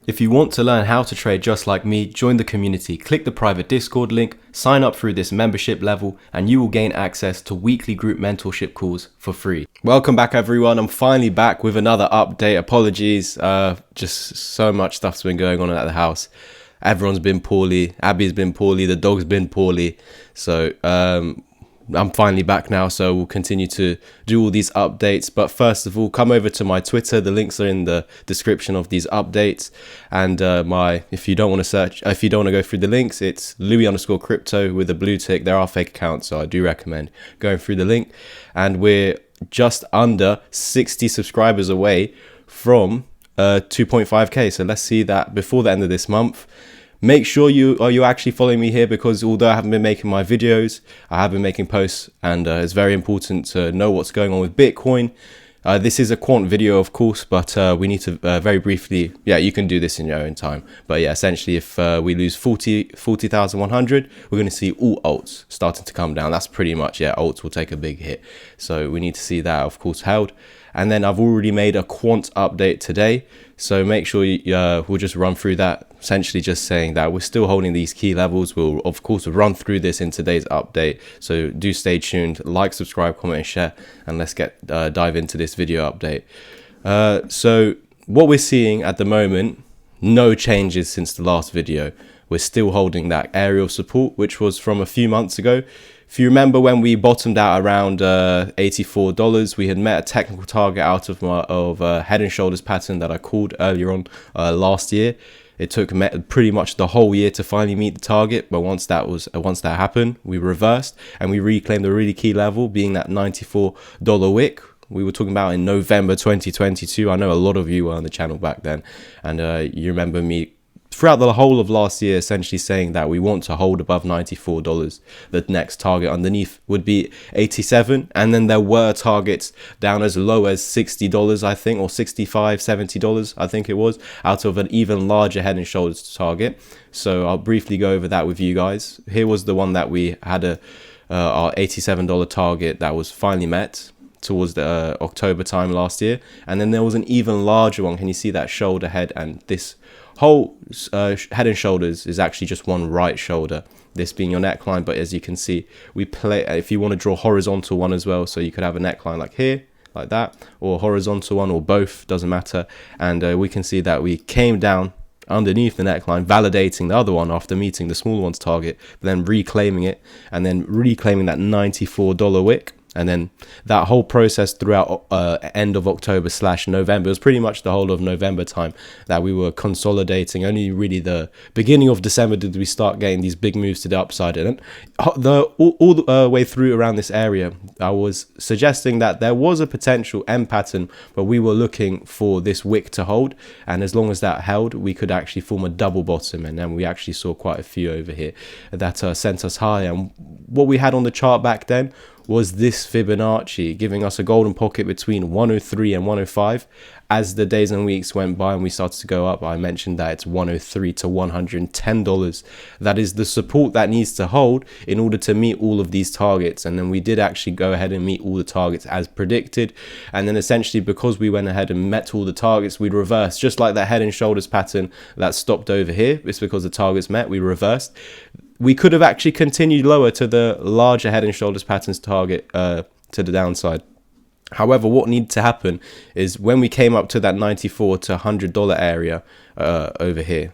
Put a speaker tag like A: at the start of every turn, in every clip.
A: If you want to learn how to trade just like me, join the community, click the private Discord link, sign up through this membership level, and you will gain access to weekly group mentorship calls for free. Welcome back everyone, I'm finally back with another update. Apologies, just so much stuff's been going on at the house. Everyone's been poorly, Abby's been poorly, the dog's been poorly, so I'm finally back now, so we'll continue to do all these updates. But first of all, come over to my Twitter. The links are in the description of these updates. And if you don't want to go through the links, it's Louis_crypto with a blue tick. There are fake accounts, so I do recommend going through the link. And we're just under 60 subscribers away from 2.5k. So let's see that before the end of this month. Make sure you're actually following me here, because although I haven't been making my videos, I have been making posts, and it's very important to know what's going on with Bitcoin. This is a quant video, of course, but we need to very briefly, you can do this in your own time. But yeah, essentially, if we lose 40,100, we're going to see all alts starting to come down. That's pretty much, alts will take a big hit. So we need to see that, of course, held. And then I've already made a quant update today, so make sure we'll just run through that, essentially just saying that we're still holding these key levels. We'll, of course, run through this in today's update, so do stay tuned, like, subscribe, comment, and share, and let's dive into this video update. So what we're seeing at the moment, no changes since the last video. We're still holding that area of support, which was from a few months ago. If you remember when we bottomed out around $84, we had met a technical target out of head and shoulders pattern that I called earlier on last year. It took pretty much the whole year to finally meet the target, but once that happened, we reversed and we reclaimed a really key level, being that $94 wick we were talking about in November 2022. I know a lot of you were on the channel back then, and you remember me throughout the whole of last year essentially saying that we want to hold above $94. The next target underneath would be 87, and then there were targets down as low as $60, I think, or $65, $70, I think it was, out of an even larger head and shoulders target. So I'll briefly go over that with you guys. Here was the one that we had our $87 target that was finally met towards the October time last year, and then there was an even larger one. Can you see that shoulder head? And this whole head and shoulders is actually just one right shoulder, this being your neckline. But as you can see, we play, if you want to draw horizontal one as well, so you could have a neckline like here, like that, or a horizontal one, or both, doesn't matter. And we can see that we came down underneath the neckline, validating the other one after meeting the smaller one's target, then reclaiming it, and then reclaiming that $94 wick. And then that whole process throughout end of October / November, it was pretty much the whole of November time that we were consolidating. Only really the beginning of December did we start getting these big moves to the upside. And all the way through around this area, I was suggesting that there was a potential M pattern, but we were looking for this wick to hold. And as long as that held, we could actually form a double bottom. And then we actually saw quite a few over here that sent us higher. And what we had on the chart back then was this Fibonacci giving us a golden pocket between 103 and 105. As the days and weeks went by and we started to go up, I mentioned that it's 103 to $110. That is the support that needs to hold in order to meet all of these targets. And then we did actually go ahead and meet all the targets as predicted. And then essentially, because we went ahead and met all the targets, we reversed, just like that head and shoulders pattern that stopped over here. It's because the targets met, we reversed. We could have actually continued lower to the larger head and shoulders patterns target to the downside. However, what needed to happen is when we came up to that $94 to $100 area over here,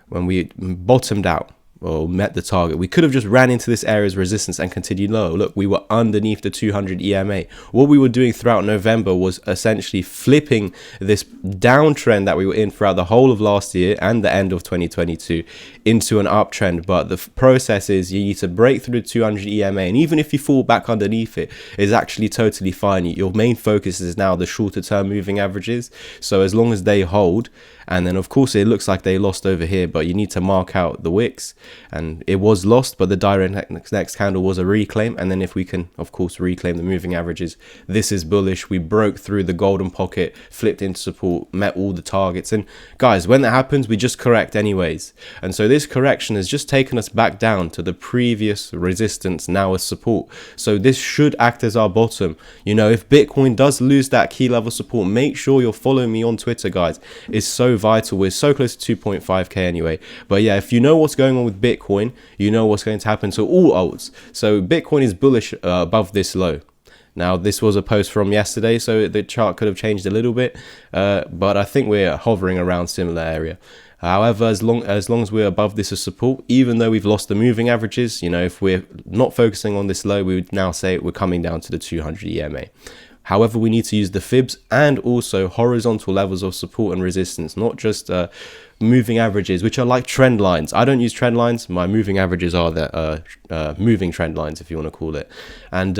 A: when we bottomed out or met the target, we could have just ran into this area's resistance and continued lower. Look, we were underneath the 200 EMA. What we were doing throughout November was essentially flipping this downtrend that we were in throughout the whole of last year and the end of 2022 into an uptrend. But the process is you need to break through the 200 EMA, and even if you fall back underneath it, is actually totally fine. Your main focus is now the shorter term moving averages. So as long as they hold, and then of course it looks like they lost over here, but you need to mark out the wicks, and it was lost, but the direct next candle was a reclaim. And then if we can of course reclaim the moving averages, this is bullish. We broke through the golden pocket, flipped into support, met all the targets, and guys, when that happens, we just correct anyways. And so this correction has just taken us back down to the previous resistance, now as support. So this should act as our bottom. You know, if Bitcoin does lose that key level support, make sure you're following me on Twitter, guys. It's so vital. We're so close to 2.5k anyway. But yeah, if you know what's going on with Bitcoin, you know what's going to happen to all alts. So Bitcoin is bullish above this low. Now, this was a post from yesterday, so the chart could have changed a little bit, but I think we're hovering around similar area. However, as long as we're above this as support, even though we've lost the moving averages, you know, if we're not focusing on this low, we would now say we're coming down to the 200 EMA. However, we need to use the fibs and also horizontal levels of support and resistance, not just moving averages, which are like trend lines. I don't use trend lines. My moving averages are the moving trend lines, if you want to call it. And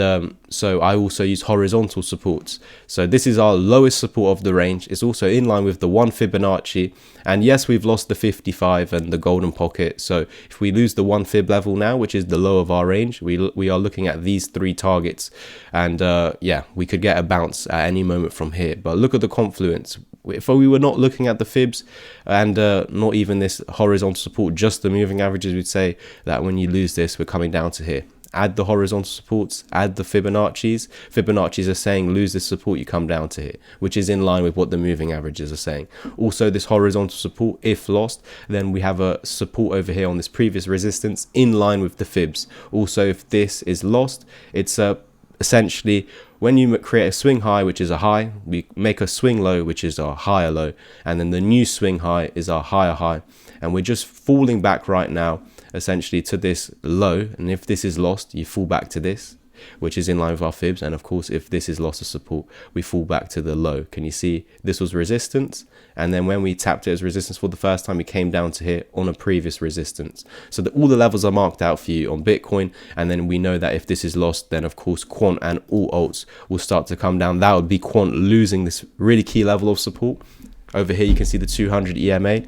A: so I also use horizontal supports. So this is our lowest support of the range. It's also in line with the 1 Fibonacci. And yes, we've lost the 55 and the golden pocket. So if we lose the 1 Fib level now, which is the low of our range, we are looking at these 3 targets. And yeah, we could get a bounce at any moment from here. But look at the confluence. If we were not looking at the fibs and not even this horizontal support, just the moving averages, we'd say that when you lose this, we're coming down to here. Add the horizontal supports, add the Fibonacci's. Fibonacci's are saying lose this support, you come down to here, which is in line with what the moving averages are saying. Also, this horizontal support, if lost, then we have a support over here on this previous resistance in line with the fibs. Also, if this is lost, it's essentially when you create a swing high, which is a high, we make a swing low, which is our higher low, and then the new swing high is our higher high, and we're just falling back right now essentially to this low. And if this is lost, you fall back to this, which is in line with our fibs. And of course, if this is lost of support, we fall back to the low. Can you see this was resistance? And then when we tapped it as resistance for the first time, we came down to here on a previous resistance. So that all the levels are marked out for you on Bitcoin. And then we know that if this is lost, then of course, Quant and all alts will start to come down. That would be Quant losing this really key level of support. Over here, you can see the 200 EMA.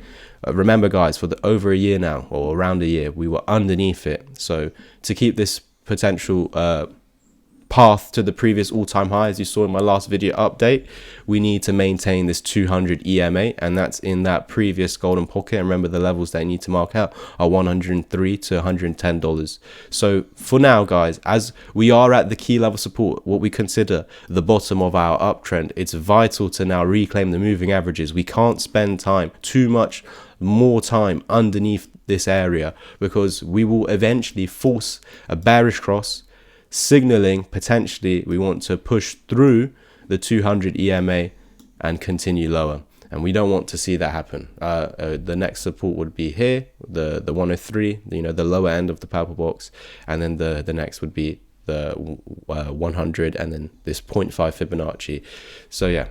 A: Remember, guys, for over a year now, or around a year, we were underneath it. So to keep this potential path to the previous all-time high, as you saw in my last video update, we need to maintain this 200 EMA, and that's in that previous golden pocket. And remember, the levels that you need to mark out are $103 to $110. So for now, guys, as we are at the key level support, what we consider the bottom of our uptrend, it's vital to now reclaim the moving averages. We can't spend too much more time underneath this area, because we will eventually force a bearish cross, signaling potentially we want to push through the 200 EMA and continue lower, and we don't want to see that happen. The next support would be here, the 103, you know, the lower end of the purple box, and then the next would be the 100, and then this 0.5 Fibonacci. So yeah,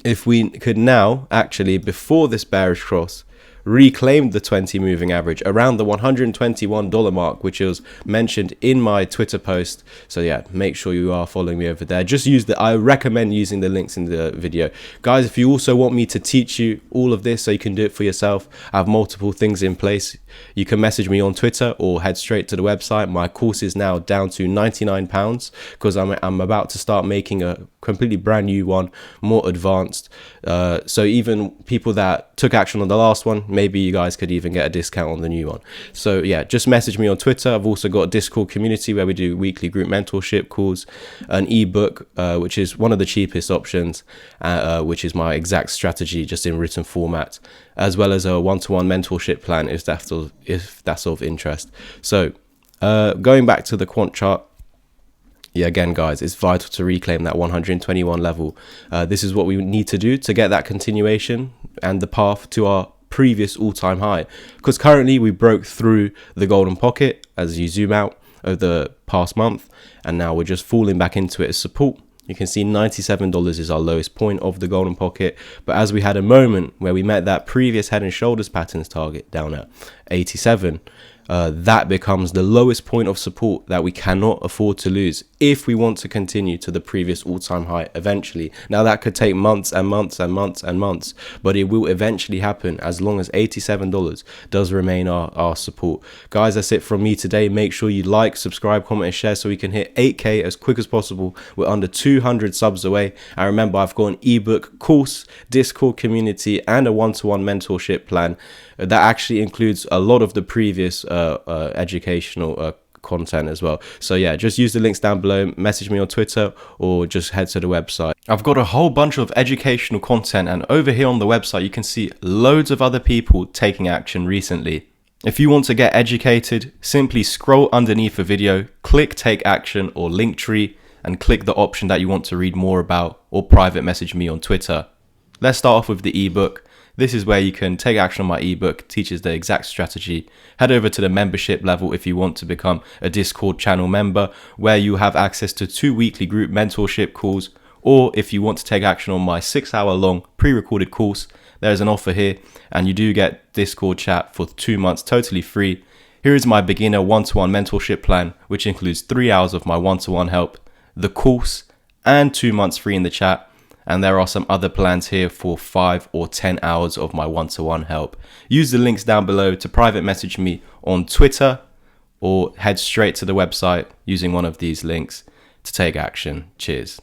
A: if we could now actually, before this bearish cross, reclaimed the 20 moving average around the $121 mark, which was mentioned in my Twitter post. So yeah, make sure you are following me over there. Just use I recommend using the links in the video. Guys, if you also want me to teach you all of this so you can do it for yourself, I have multiple things in place. You can message me on Twitter or head straight to the website. My course is now down to £99 because I'm about to start making a completely brand new one, more advanced. So even people that took action on the last one, maybe you guys could even get a discount on the new one. So yeah, just message me on Twitter. I've also got a Discord community where we do weekly group mentorship calls, an ebook, which is one of the cheapest options, which is my exact strategy just in written format, as well as a one-to-one mentorship plan if that's of interest. So going back to the quant chart, yeah, again, guys, it's vital to reclaim that 121 level. This is what we need to do to get that continuation and the path to our previous all-time high, because currently we broke through the golden pocket as you zoom out over the past month, and now we're just falling back into it as support. You can see $97 is our lowest point of the golden pocket, but as we had a moment where we met that previous head and shoulders patterns target down at 87, that becomes the lowest point of support that we cannot afford to lose if we want to continue to the previous all-time high eventually. Now that could take months and months and months and months, but it will eventually happen as long as $87 does remain our support. Guys, that's it from me today. Make sure you like, subscribe, comment and share so we can hit 8K as quick as possible. We're under 200 subs away. And remember, I've got an ebook, course, Discord community and a one-to-one mentorship plan that actually includes a lot of the previous educational content as well. So yeah, just use the links down below, message me on Twitter, or just head to the website. I've got a whole bunch of educational content, and over here on the website you can see loads of other people taking action recently. If you want to get educated, simply scroll underneath the video, click take action or Linktree, and click the option that you want to read more about, or private message me on Twitter. Let's start off with the ebook. This is where you can take action on my ebook, teaches the exact strategy. Head over to the membership level if you want to become a Discord channel member, where you have access to 2 weekly group mentorship calls, or if you want to take action on my 6-hour long pre-recorded course, there's an offer here, and you do get Discord chat for 2 months totally free. Here is my beginner one-to-one mentorship plan, which includes 3 hours of my one-to-one help, the course, and 2 months free in the chat. And there are some other plans here for 5 or 10 hours of my one-to-one help. Use the links down below to private message me on Twitter, or head straight to the website using one of these links to take action. Cheers.